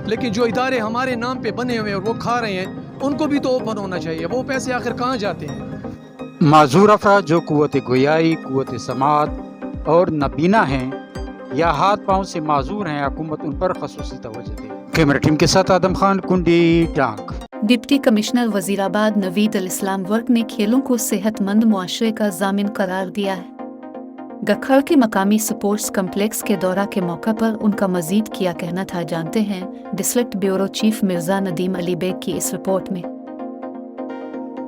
Speaker 3: लेकिन जो इदारे हमारे नाम पे बने हुए हैं और वो खा रहे हैं, उनको भी तो ओपन होना चाहिए। वो पैसे आखिर कहाँ जाते हैं?
Speaker 5: माजूर अफराद जो कुव्वत गोयाई, कुव्वत समात और नबीना हैं या हाथ पाँव से माजूर हैं, हुकूमत उन पर खसूसी तवज्जो दे। कैमरा टीम के साथ आदम खान कुंडी, टांक।
Speaker 2: डिप्टी कमिश्नर वजीराबाद नवीद अल इस्लाम वर्क ने खेलों को सेहतमंद मुआशरे का जामिन करार दिया है। गखड़ के मकामी स्पोर्ट्स कम्प्लेक्स के दौरा के मौका पर उनका मजीद किया कहना था, जानते हैं district bureau chief Mirza Nadeem Ali Baig की इस रिपोर्ट में।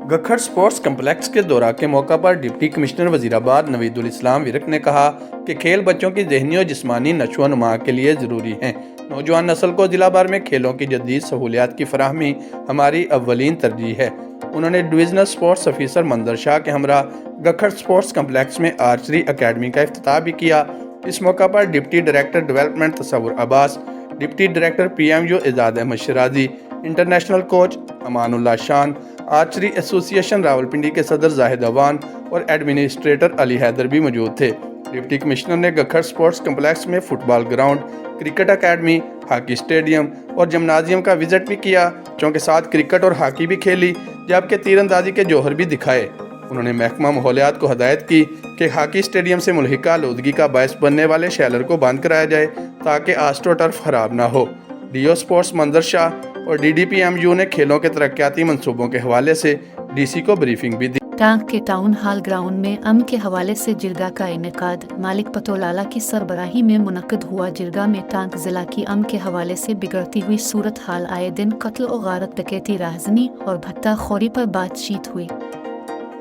Speaker 4: गखड़ स्पोर्ट्स कम्प्लेक्स के दौरा के मौका पर डिप्टी कमिश्नर वजीराबाद नवीदुल इस्लाम विरक ने कहा कि खेल बच्चों की ज़हनी और जिस्मानी नशोनुमा के लिए ज़रूरी हैं। नौजवान नस्ल को जिला भर में खेलों की जदीद सहूलियात की फराहमी हमारी अव्वलीन तरजीह है। उन्होंने डिविजनल स्पोर्ट्स ऑफिसर मंजर शाह के हमरा गखड़ स्पोर्ट्स कम्प्लेक्स में आर्चरी अकेडमी का इफ्तिताह भी किया। इस मौका पर deputy director development Tasawwur Abbas, deputy director PMU Ejaz Ahmed Shirazi, international coach Amanullah Shan, archery association Rawalpindi के सदर जाहिद अवान और एडमिनिस्ट्रेटर अली हैदर भी मौजूद थे। डिप्टी कमिश्नर ने गखड़ स्पोर्ट्स कम्प्लेक्स में football ground, cricket academy, hockey stadium और जिम्नाजियम का विजिट भी किया। चौं के साथ क्रिकेट और हॉकी भी खेली, जबकि तीरंदाजी के जौहर भी दिखाए। उन्होंने महकमा माहौलियात को हदायत की कि हॉकी स्टेडियम से मुल्हिका आलूदगी का बायस बनने वाले शैलर को बंद कराया जाए ताकि आस्ट्रो टर्फ खराब ना हो। DO स्पोर्ट्स मंजर शाह और DDPMU ने खेलों के तरक्याती मंसूबों के हवाले से DC को ब्रीफिंग भी दी।
Speaker 2: टांक के टाउन हॉल ग्राउंड में अमन के हवाले से जिरगा का इनेकाद मालिक पतोलाला की सरबराही में मुनक्किद हुआ। जिरगा में टांक जिला की अमन के हवाले से बिगड़ती हुई सूरत हाल, आए दिन कत्ल और गारत, डकैती, राहजनी और भत्ता खोरी पर बातचीत हुई।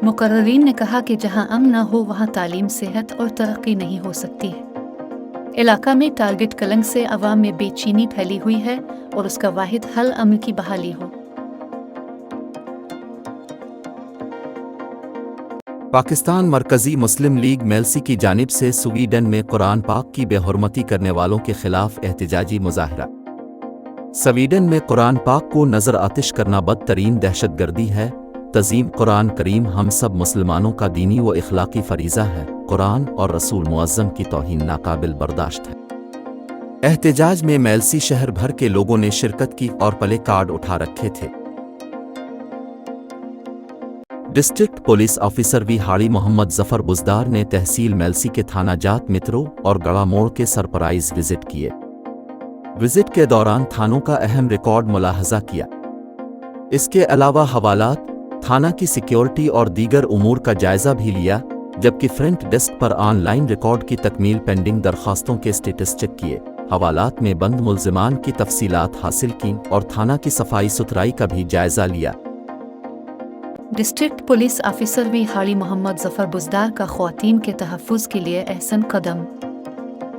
Speaker 2: मुकर्ररीन ने कहा कि जहां अमन न हो वहां तालीम, सेहत और तरक्की नहीं हो सकती है। इलाका में टारगेट कलंक से अवाम में बेचैनी फैली हुई है और उसका वाहिद हल अमन की बहाली हो।
Speaker 1: पाकिस्तान मरकजी मुस्लिम लीग मेलसी की जानिब से स्वीडन में कुरान पाक की बेहुरमती करने वालों के खिलाफ एहतजाजी मुजाहरा। स्वीडन में कुरान पाक को नजर आतिश करना बदतरीन दहशतगर्दी है। तज़ीम कुरान करीम हम सब मुसलमानों का दीनी व इखलाकी फरीज़ा है। कुरान और रसूल मुअज़्ज़म की तौहीन नाकाबिल बर्दाश्त है। एहतजाज में मेलसी शहर भर के लोगों ने शिरकत की और प्ले कार्ड उठा रखे थे। डिस्ट्रिक्ट पुलिस ऑफिसर वी हाड़ी मोहम्मद जफर बुजदार ने तहसील मेलसी के थाना जात मित्रों और गड़ा मोड़ के सरप्राइज विजिट किए। विजिट के दौरान थानों का अहम रिकॉर्ड मुलाहजा किया। इसके अलावा हवालात, थाना की सिक्योरिटी और दीगर उमूर का जायजा भी लिया, जबकि फ्रंट डेस्क पर ऑनलाइन रिकॉर्ड की तकमील पेंडिंग दरखास्तों के स्टेटस चेक किए। हवालात में बंद मुल्जिमान की तफसीलात हासिल की और थाना की सफाई सुथराई का भी जायजा लिया।
Speaker 2: डिस्ट्रिक्ट पुलिस ऑफिसर वी हाड़ी मोहम्मद जफर बुजदार का ख्वातीन के तहफ़्फ़ुज़ के लिए अहसन कदम।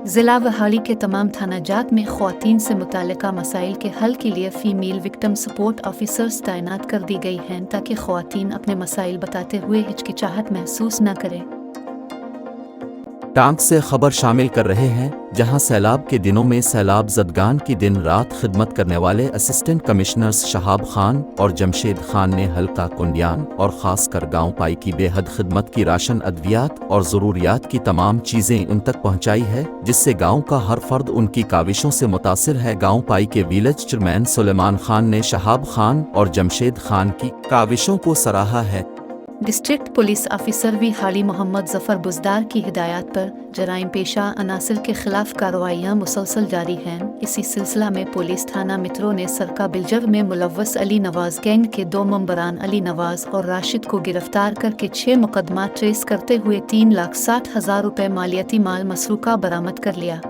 Speaker 2: ज़िला वहाड़ी के तमाम थाना जात में ख्वातीन से मुतालिका मसाइल के हल के लिए फ़ीमेल विक्टिम सपोर्ट ऑफिसर्स तैनात कर दी गई हैं ताकि ख्वातीन अपने मसाइल बताते हुए हिचकिचाहट महसूस न करें।
Speaker 1: टांक से खबर शामिल कर रहे हैं, जहां सैलाब के दिनों में सैलाब ज़दगान की दिन रात खिदमत करने वाले असिस्टेंट कमिश्नर्स शहाब खान और जमशेद खान ने हल्का कुंडियान और ख़ासकर गाँव पाई की बेहद खिदमत की राशन, अद्वियात और ज़रूरियात की तमाम चीज़ें उन तक पहुँचाई है, जिससे गाँव का हर फर्द उनकी काविशों से मुतासिर है। गाँव पाई के विलेज चेयरमैन सुलेमान खान ने शहाब खान और जमशेद खान की काविशों को सराहा है।
Speaker 2: डिस्ट्रिक्ट पुलिस ऑफिसर वी हाड़ी मोहम्मद जफर बुजदार की हिदायत पर जराइम पेशा अनासर के खिलाफ कार्रवाइयाँ मुसलसल जारी हैं। इसी सिलसिला में पुलिस थाना मित्रों ने सरका बिलजर में मुलव्वस अली नवाज गैंग के 2 मेंबरान अली नवाज और राशिद को गिरफ्तार करके 6 मुकदमा ट्रेस करते हुए 3,60,000 रुपये मालियाती माल मसरूका बरामद कर लिया।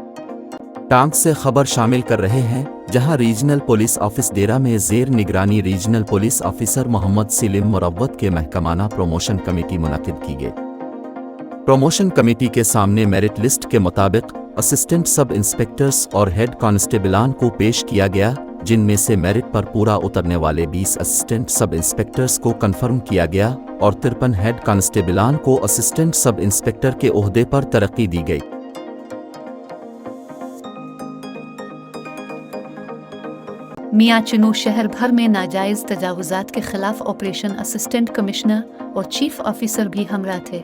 Speaker 1: टांक से खबर शामिल कर रहे हैं, जहां रीजनल पुलिस ऑफिस डेरा में ज़ेर निगरानी regional police officer Muhammad Saleem Marwat के महकमाना प्रमोशन कमेटी मुनक़िद की गई। प्रमोशन कमेटी के सामने मेरिट लिस्ट के मुताबिक असिस्टेंट सब इंस्पेक्टर्स और हेड कांस्टेबलान को पेश किया गया, जिनमें से मेरिट पर पूरा उतरने वाले 20 असिस्टेंट सब इंस्पेक्टर्स को कन्फर्म किया गया और 53 हेड कांस्टेबलान को असिस्टेंट सब इंस्पेक्टर के ओहदे पर तरक्की दी गई।
Speaker 2: मियाँ चिनू शहर भर में नाजायज़ तजावुज़ात के खिलाफ ऑपरेशन असिस्टेंट कमिश्नर और चीफ ऑफिसर भी हमला थे।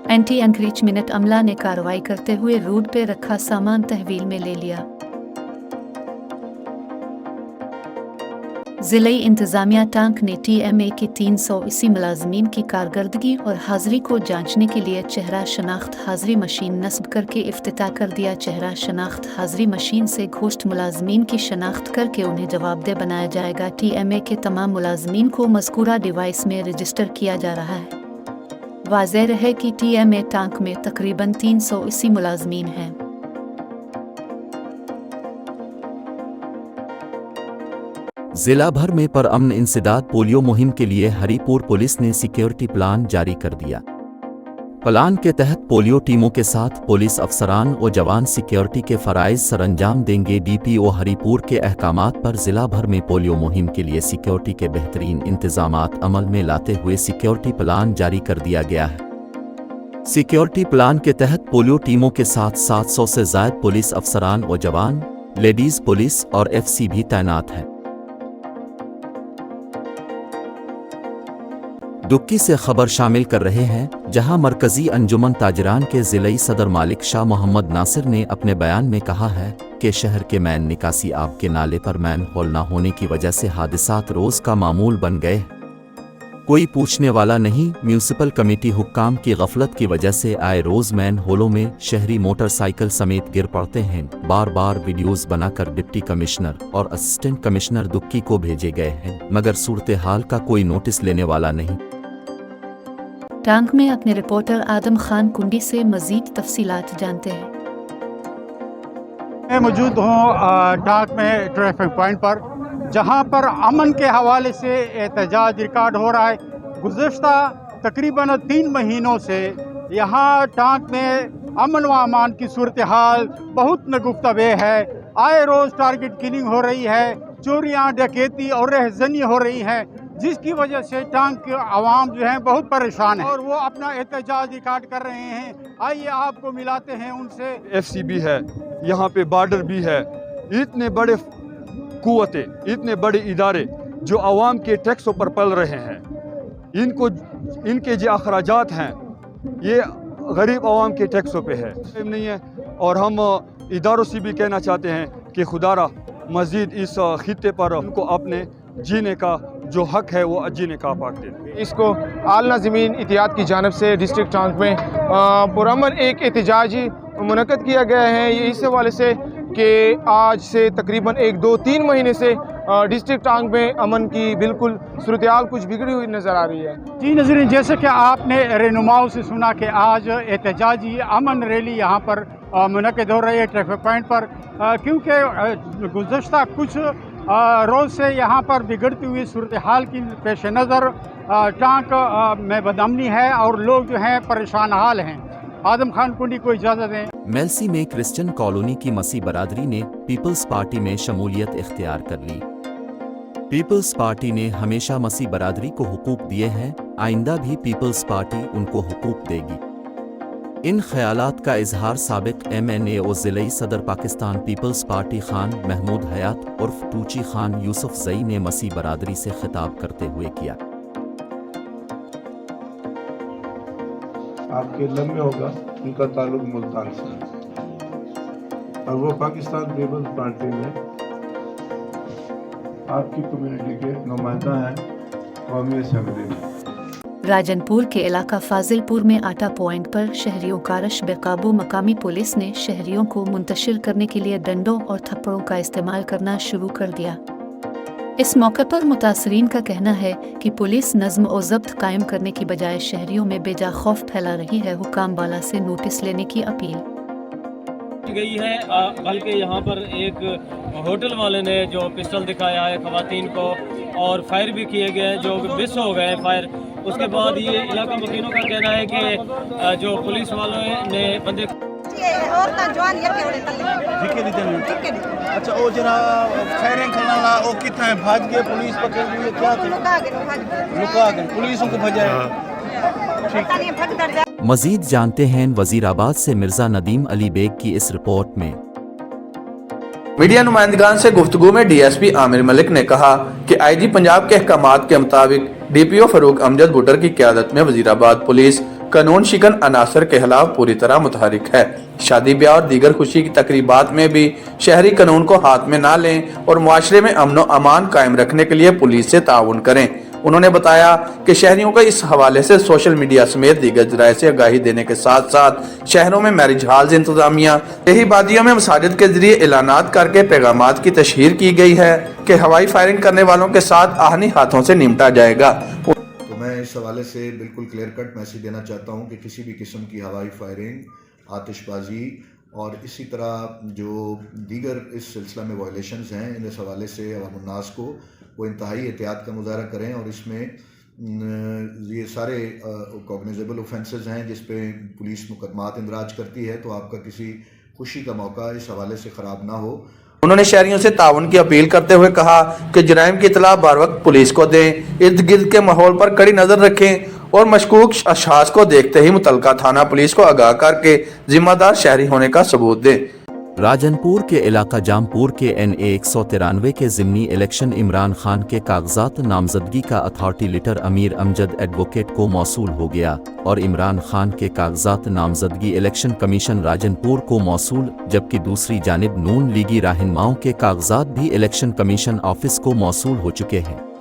Speaker 2: एंटी एनक्रीचमेंट अमला ने कार्रवाई करते हुए रोड पे रखा सामान तहवील में ले लिया। ज़िले इंतज़ामिया टांक ने TMA के 380 मुलाजमीन की कारकर्दगी और हाज़िरी को जांचने के लिए चेहरा शनाख्त हाज़िरी मशीन नस्ब करके इफ्तिताह कर दिया। चेहरा शनाख्त हाज़िरी मशीन से घोस्ट मुलाजमीन की शनाख्त करके उन्हें जवाबदेह बनाया जाएगा। TMA के तमाम मुलाजमीन को मज़कूरा डिवाइस में रजिस्टर किया जा रहा है। वाज़ेह रहे कि TMA टांक में तकरीबन 380 मुलाजमीन हैं।
Speaker 1: जिला भर में परअमन इंसदाद पोलियो मुहिम के लिए हरिपुर पुलिस ने सिक्योरिटी प्लान जारी कर दिया। प्लान के तहत पोलियो टीमों के साथ पुलिस अफसरान और जवान सिक्योरिटी के फ़राइज़ सरअंजाम देंगे। DPO हरिपुर के अहकामात पर जिला भर में पोलियो मुहिम के लिए सिक्योरिटी के बेहतरीन इंतजामात अमल में लाते हुए सिक्योरिटी प्लान जारी कर दिया गया है। सिक्योरिटी प्लान के तहत पोलियो टीमों के साथ 700 से ज़ायद पुलिस अफसरान और जवान, लेडीज़ पुलिस और FC भी तैनात हैं। दुक्की से खबर शामिल कर रहे हैं, जहां मरकजी अंजुमन ताजरान के ज़िलई सदर मालिक शाह मोहम्मद नासिर ने अपने बयान में कहा है कि शहर के मैन निकासी आब के नाले पर मैन होल न होने की वजह से हादिसात रोज़ का मामूल बन गए। कोई पूछने वाला नहीं। म्यूनिसिपल कमेटी हुक्काम की गफलत की वजह से आए रोज़ मैन होलों में शहरी मोटरसाइकिल समेत गिर पड़ते हैं। बार बार वीडियोज़ बनाकर डिप्टी कमिश्नर और असिस्टेंट कमिश्नर दुक्की को भेजे गए हैं, मगर सूरत हाल का कोई नोटिस लेने वाला नहीं।
Speaker 2: टांक में अपने रिपोर्टर आदम खान कुंडी से मजीद तफसीलात जानते हैं।
Speaker 5: मैं मौजूद हूँ टांक में ट्रैफिक पॉइंट पर, जहाँ पर अमन के हवाले से एहतजाज रिकॉर्ड हो रहा है। गुज़श्ता तकरीबन 3 महीनों से यहाँ टांक में अमन व अमान की सूरत हाल बहुत नगुफ्तवे है। आए रोज़ टारगेट किलिंग हो रही है, चोरियाँ, डकैती और रहज़नी हो रही हैं, जिसकी वजह से टांक के आवाम जो हैं बहुत परेशान है और वो अपना एहतजाज रिकॉर्ड कर रहे हैं। आइए आपको मिलाते हैं उनसे।
Speaker 7: FC भी है, यहाँ पे बॉर्डर भी है। इतने बड़े कुव्वतें, इतने बड़े इदारे जो आवाम के टैक्सों पर पल रहे हैं, इनके जो अखराजात हैं ये गरीब आवाम के टैक्सों पे है नहीं है। और हम इदारों से भी कहना चाहते हैं कि खुदारा मज़ीद इस खित्ते पर उनको अपने जीने का जो हक है वो जीने का हक दे।
Speaker 8: इसको आला ज़मीन इतिहाद की जानिब से डिस्ट्रिक्ट टांग में पुरअमन एक एहतजाजी मुनक़द किया गया है। ये इस हवाले से कि आज से तकरीबन 1-2-3 महीने से डिस्ट्रिक्ट टांग में अमन की बिल्कुल सूरत-ए-हाल कुछ बिगड़ी हुई नज़र आ रही है।
Speaker 5: जी नाज़रीन, जैसे कि आपने रहनुमाओं से सुना कि आज एहतजाजी अमन रैली यहाँ पर मुनक़द हो रही है ट्रैफिक पॉइंट पर, क्योंकि गुज़श्ता कुछ रोज़ से यहाँ पर बिगड़ती हुई सूरत-ए-हाल की पेश नज़र टांग में बदअमनी है और लोग जो हैं परेशान हाल हैं। आदम खान कुंडी को इजाज़त दें।
Speaker 1: मेल्सी में क्रिश्चियन कॉलोनी की मसीह बरादरी ने पीपल्स पार्टी में शमूलियत इख्तियार कर ली। पीपल्स पार्टी ने हमेशा मसीह बरादरी को हुकूक दिए हैं, आइंदा भी पीपल्स पार्टी उनको हुकूक देगी। इन ख्यालात का इजहार साबिक MNAO ज़िले सदर पाकिस्तान पीपल्स पार्टी खान महमूद हयात उर्फ टूची खान यूसुफ जई ने मसीह बरादरी से खिताब करते हुए किया।
Speaker 10: आपके लम्बे होगा उनका ताल्लुक मुल्तान से और वो पाकिस्तान पीपल्स पार्टी में आपकी कम्युनिटी के नुमाइंदा हैं कौमी असेंबली में।
Speaker 2: राजनपुर के इलाका फाजिलपुर में आटा पॉइंट पर शहरियों का रश बेकाबू, मकामी पुलिस ने शहरियों को मुंतशिर करने के लिए डंडों और थप्पड़ों का इस्तेमाल करना शुरू कर दिया। इस मौके पर मुतासरीन का कहना है कि पुलिस नज़्म और ज़ब्त कायम करने की बजाय शहरियों में बेजा खौफ फैला रही है। हुकाम बाला से नोटिस लेने की अपील
Speaker 23: गई है, बल्कि यहाँ पर एक होटल वाले ने जो पिस्टल दिखाया है खवातीन को और फायर भी किए गए हैं जो मिस हो गए फायर। उसके बाद ये इलाका मकीनों का कहना है कि जो पुलिस वालों ने बंदे
Speaker 24: अच्छा वो जरा फायरिंग करने वाला वो कितना है भाग गए, पुलिस पकड़ ली, क्या लुका गए पुलिस उनको भजाया।
Speaker 1: मजीद जानते हैं वजीराबाद से मिर्जा नदीम अली बेग की इस रिपोर्ट में।
Speaker 4: मीडिया नुमाइंदगान से गुफ्तगू में DSP आमिर मलिक ने कहा कि IG पंजाब के अहकामात के मुताबिक DPO फरूक अमजद बुटर की क़यादत में वजीराबाद पुलिस कानून शिकन अनासर के खिलाफ पूरी तरह मुतहरिक है। शादी ब्याह और दीगर खुशी की तकरीबात में भी शहरी कानून को हाथ में ना लें और मुआशरे में अमन व अमान कायम रखने के लिए पुलिस से ताउन करें। उन्होंने बताया कि शहरियों को इस हवाले से सोशल मीडिया समेत दीगर जराये से आगाही देने के साथ साथ शहरों में मैरिज हॉल्स इंतजामिया, यही बादियों में मसाजिद के जरिए ऐलानात करके पैगामात की तशहीर की गई है कि हवाई फायरिंग करने वालों के साथ आहनी हाथों से निपटा जाएगा।
Speaker 25: तो मैं इस हवाले से बिल्कुल क्लियर कट मैसेज देना चाहता हूँ कि किसी भी किस्म की हवाई फायरिंग, आतिशबाजी और इसी तरह जो दीगर इस सिलसिला में वायलेशंस हैं, इन इस हवाले से अवामुन्नास को वो इंतहाई एहतियात का मुजाहरा करें और इसमें ये सारे कॉग्निजेबल ऑफेंसेस हैं जिस पे पुलिस मुकदमात इंदराज करती है, तो आपका किसी खुशी का मौका इस हवाले से ख़राब ना हो।
Speaker 4: उन्होंने शहरियों से ताउन की अपील करते हुए कहा कि जराइम की इतला बर वक्त पुलिस को दें, इर्द गिर्द के माहौल पर कड़ी नज़र रखें और मशकूक अशखास को देखते ही मुतलका थाना पुलिस को आगाह करके जिम्मेदार शहरी होने का सबूत दें।
Speaker 1: राजनपुर के इलाका जामपुर के NA 193 के ज़िमनी इलेक्शन इमरान खान के कागजात नामजदगी का अथॉरिटी लेटर अमीर अमजद एडवोकेट को मौसूल हो गया और इमरान खान के कागजात नामजदगी इलेक्शन कमीशन राजनपुर को मौसूल, जबकि दूसरी जानिब नून लीगी रहनुमाओं के कागजात भी इलेक्शन कमीशन ऑफिस को मौसूल हो चुके हैं।